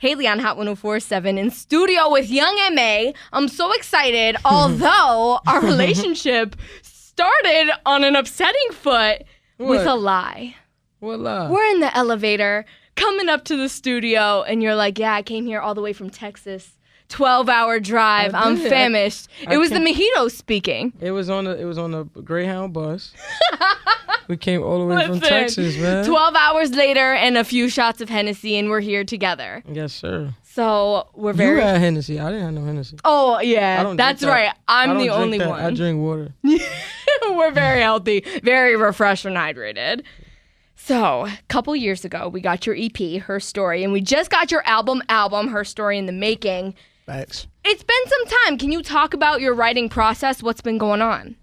Haley on Hot 104.7 in studio with Young M.A. I'm so excited, although our relationship started on an upsetting foot with a lie. What lie? We're in the elevator, coming up to the studio, and you're like, yeah, I came here all the way from Texas. 12-hour drive. I'm famished. It was the Mojitos speaking. It was on a Greyhound bus. We came all the way from Texas, man. 12 hours later and a few shots of Hennessy, and we're here together. Yes, sir. So we're very... You had Hennessy. I didn't have no Hennessy. Oh, yeah. That's right. I'm the only one. I drink water. We're very healthy, very refreshed and hydrated. So, a couple years ago, we got your EP, Her Story, and we just got your album, Her Story in the Making. Thanks. It's been some time. Can you talk about your writing process? What's been going on?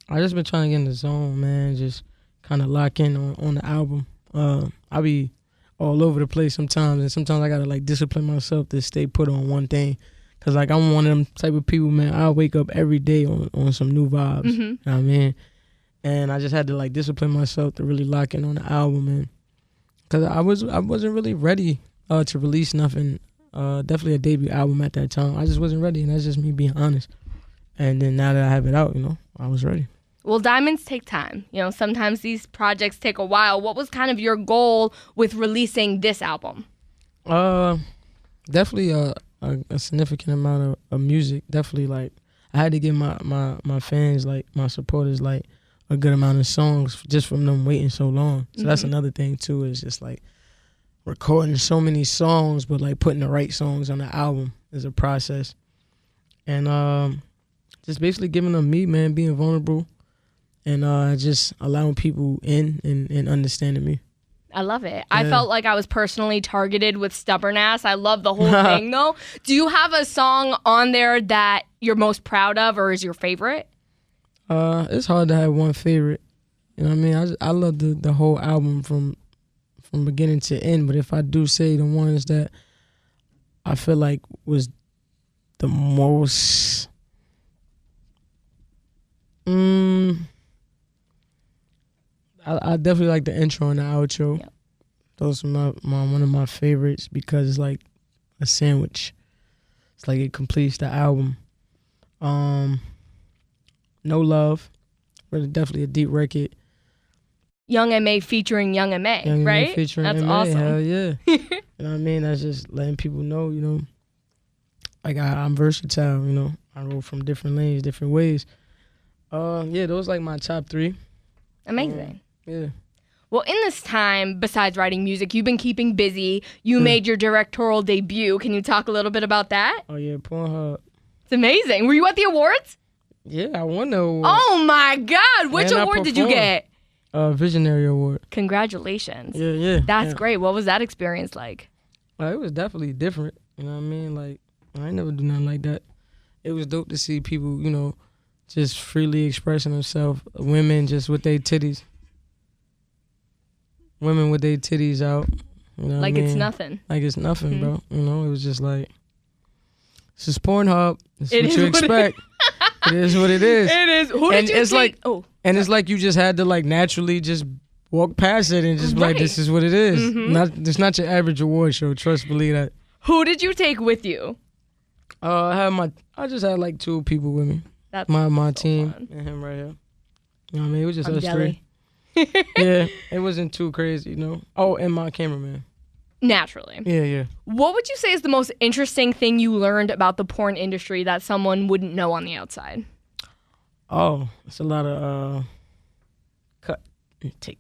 I just been trying to get in the zone, man. Just kind of lock in on the album. I be all over the place sometimes, and sometimes I gotta like discipline myself to stay put on one thing. Cause like I'm one of them type of people, man. I wake up every day on some new vibes. Mm-hmm. You know what I mean? And I just had to like discipline myself to really lock in on the album, man. Cause I wasn't really ready to release nothing. Definitely a debut album at that time. I just wasn't ready, and that's just me being honest. And then now that I have it out, I was ready. Well, diamonds take time. Sometimes these projects take a while. What was kind of your goal with releasing this album? Definitely a significant amount of music. Definitely, like, I had to give my fans, like, my supporters, like, a good amount of songs just from them waiting so long. So that's another thing, too, is just, like, recording so many songs, but, like, putting the right songs on the album is a process. And just basically giving them me, man, being vulnerable. And just allowing people in and understanding me. I love it. Yeah. I felt like I was personally targeted with Stubborn Ass. I love the whole thing, though. Do you have a song on there that you're most proud of or is your favorite? It's hard to have one favorite. You know what I mean? I love the whole album from beginning to end. But if I do say the ones that I feel like was the most... I definitely like the intro and the outro. Yep. Those are one of my favorites because it's like a sandwich. It's like it completes the album. No Love, really definitely a deep record. Young M.A. featuring Young M.A., Young right? M.A. featuring That's M.A., awesome. hell yeah. You know what I mean? That's just letting people know, like I'm versatile, I roll from different lanes, different ways. Yeah, those like my top 3. Amazing. Yeah. Well, in this time, besides writing music, you've been keeping busy. You made your directorial debut. Can you talk a little bit about that? Oh, yeah, Pornhub. It's amazing. Were you at the awards? Yeah, I won the award. Oh, my God. Which award did you get? Visionary Award. Congratulations. Yeah. That's great. What was that experience like? It was definitely different. You know what I mean? Like, I ain't never do nothing like that. It was dope to see people, just freely expressing themselves. Women just with their titties. Women with their titties out. You know like what I mean? It's nothing. Like it's nothing, bro. It was just like, this is Pornhub. This is what you what expect. It is what it is. It is. Who did you take? And it's like you just had to like naturally just walk past it and just be like, this is what it is. It's not your average award show. Trust, believe that. Who did you take with you? I just had like 2 people with me. That's my so team fun. and him right here. You know what I mean? It was just I'm us jelly. 3. Yeah, it wasn't too crazy, Oh, and my cameraman. Naturally. Yeah. What would you say is the most interesting thing you learned about the porn industry that someone wouldn't know on the outside? Oh, it's a lot of cut and take.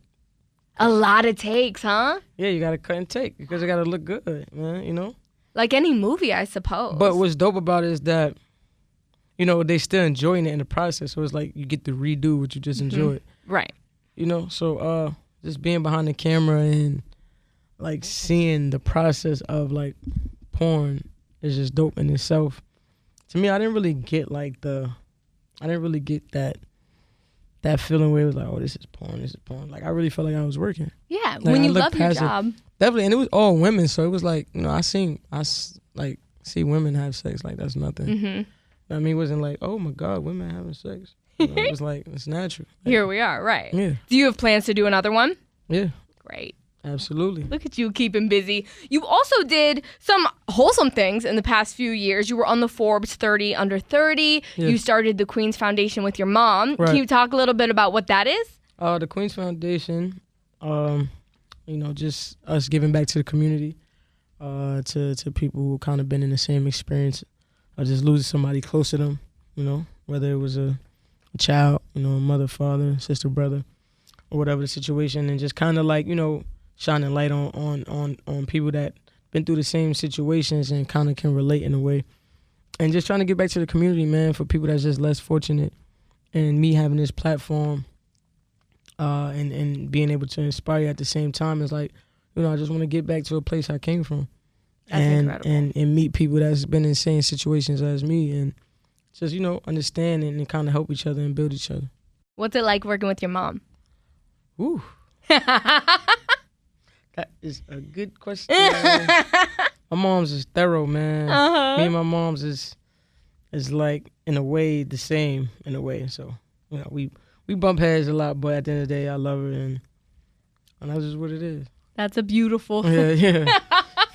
A lot of takes, huh? Yeah, you gotta cut and take because it gotta look good, man. Like any movie, I suppose. But what's dope about it is that, they still enjoying it in the process. So it's like you get to redo what you just enjoyed. Right. So just being behind the camera and like seeing the process of like porn is just dope in itself. To me, I didn't really get that feeling where it was like, oh, this is porn. Like I really felt like I was working. Yeah, Like, when I you looked love your past it. job. Definitely, and it was all women, so it was like, I see women have sex like that's nothing. I mean, it wasn't like, oh my God, women having sex. It was like, it's natural. Here we are, right. Yeah. Do you have plans to do another one? Yeah. Great. Absolutely. Look at you keeping busy. You also did some wholesome things in the past few years. You were on the Forbes 30 under 30. Yeah. You started the Queen's Foundation with your mom. Right. Can you talk a little bit about what that is? The Queen's Foundation, just us giving back to the community, to people who kind of been in the same experience of just losing somebody close to them, whether it was a child, a mother, father, sister, brother, or whatever the situation, and just kind of like, shining light on people that been through the same situations and kind of can relate in a way. And just trying to get back to the community, man, for people that's just less fortunate. And me having this platform and being able to inspire at the same time is like, I just want to get back to a place I came from. That's incredible. And meet people that's been in the same situations as me and just, understand and kind of help each other and build each other. What's it like working with your mom? Ooh. That is a good question. My mom's is thorough, man. Uh-huh. Me and my mom's is like in a way the same in a way. So we bump heads a lot, but at the end of the day, I love her and that's just what it is. That's a beautiful. Yeah.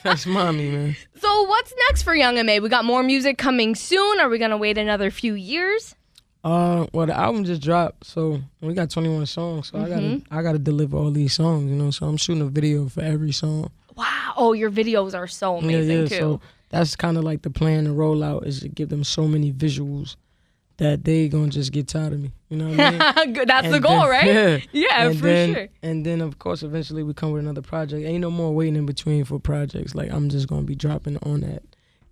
That's mommy, man. So what's next for Young M.A? We got more music coming soon. Are we gonna wait another few years? Well, the album just dropped, so we got 21 songs. So I gotta deliver all these songs, So I'm shooting a video for every song. Wow. Oh, your videos are so amazing too. So that's kind of like the plan to roll out is to give them so many visuals that they gonna just get tired of me. You know what I mean? That's the goal, right? Yeah, for sure. And then of course eventually we come with another project. Ain't no more waiting in between for projects. Like I'm just gonna be dropping on that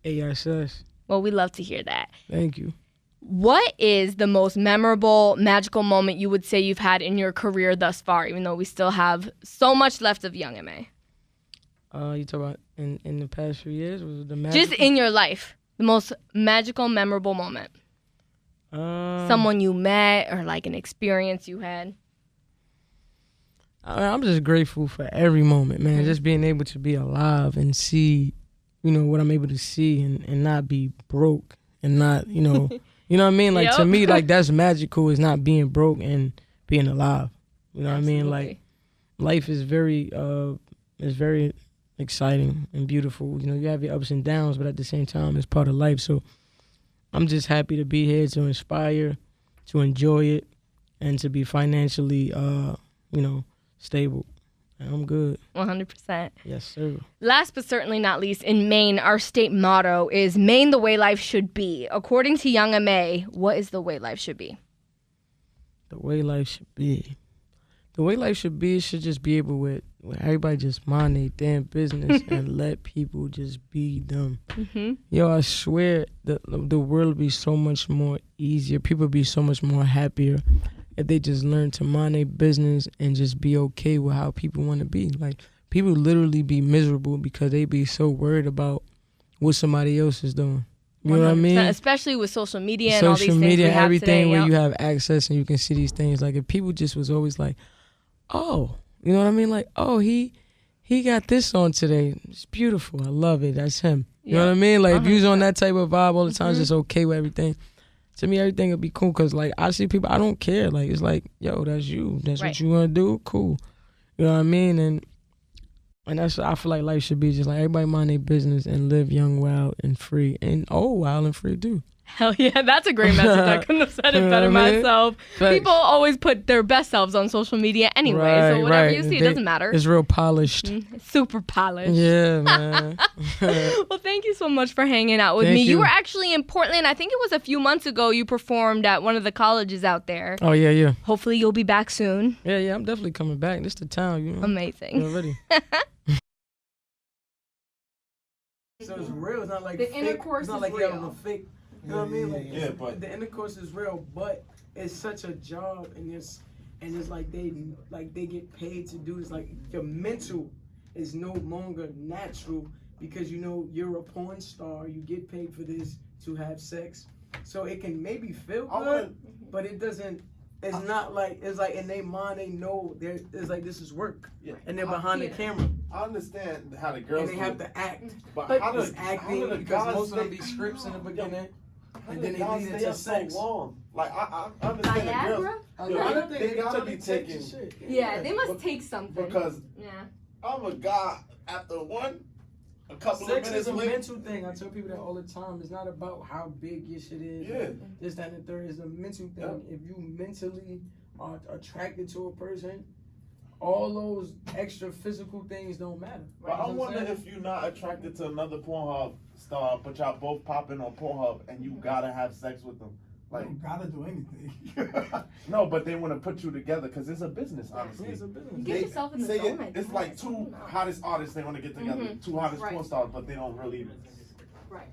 ASS. Well, we love to hear that. Thank you. What is the most memorable, magical moment you would say you've had in your career thus far, even though we still have so much left of Young M.A? You talk about in the past few years? Was the magical? Just in your life, the most magical, memorable moment. Someone you met or like an experience you had. I'm just grateful for every moment, man. Mm-hmm. Just being able to be alive and see, what I'm able to see and not be broke and not, You know what I mean? Like, to me, like, that's magical is not being broke and being alive. You know what I mean? Like, life is very exciting and beautiful. You have your ups and downs, but at the same time, it's part of life. So I'm just happy to be here to inspire, to enjoy it, and to be financially, stable. And I'm good. 100%. Yes, sir. Last but certainly not least, in Maine, our state motto is Maine the way life should be. According to Young M.A, what is the way life should be? The way life should be. The way life should be should just be able where everybody just mind their damn business and let people just be them. Mm-hmm. Yo, I swear the world would be so much more easier. People would be so much more happier if they just learn to mind their business and just be okay with how people want to be. Like, people literally be miserable because they be so worried about what somebody else is doing. You know what I mean? Especially with social media and all these things media, we have everything today, where you have access and you can see these things. Like, if people just was always like, oh, you know what I mean? Like, oh, he got this on today. It's beautiful. I love it. That's him. You know what I mean? Like, if you was on that type of vibe all the time, just okay with everything. To me, everything would be cool because, like, I see people, I don't care. Like, it's like, yo, that's you. That's what you want to do? Cool. You know what I mean? And that's what I feel like life should be. Just like everybody mind their business and live young, wild, and free. And old, wild, and free, too. Hell yeah, that's a great message. I couldn't have said it better myself. Facts. People always put their best selves on social media anyway, so whatever you see, it doesn't matter. It's real polished. Super polished. Yeah, man. Well, thank you so much for hanging out with me. You were actually in Portland. I think it was a few months ago you performed at one of the colleges out there. Oh, yeah. Hopefully you'll be back soon. Yeah, I'm definitely coming back. This the town, Amazing. You're ready. So it's real. It's not like the fake. intercourse it's not is like real. You have a fake. You know what I mean? Like, but the intercourse is real, but it's such a job, and it's like they get paid to do this. Like, your mental is no longer natural because you're a porn star. You get paid for this to have sex, so it can maybe feel good, but it doesn't. It's not like it's like in their mind they know it's like this is work, and they're behind the camera. I understand how the girls and they have to act, but how does does acting the because guys most of them be scripts in the beginning. And then they lead into sex. So long. Like I understand the girls. I They gotta be taking. Yeah, they must take something. Because I'm a guy after a couple Sex of minutes is a later. mental thing. I tell people that all the time. It's not about how big your shit is. Yeah. This, that, and the third. It's a mental thing. If you mentally are attracted to a person, all those extra physical things don't matter. But I wonder if you're not attracted to another Pornhub star, but y'all both popping on Pornhub and you gotta have sex with them. Like, You don't gotta do anything. no, but they want to put you together because it's a business, Yeah, honestly. it's a business. You get yourself in the say zone, I it's think. like two hottest artists they want to get together, two hottest Right. porn stars, but they don't really. Right.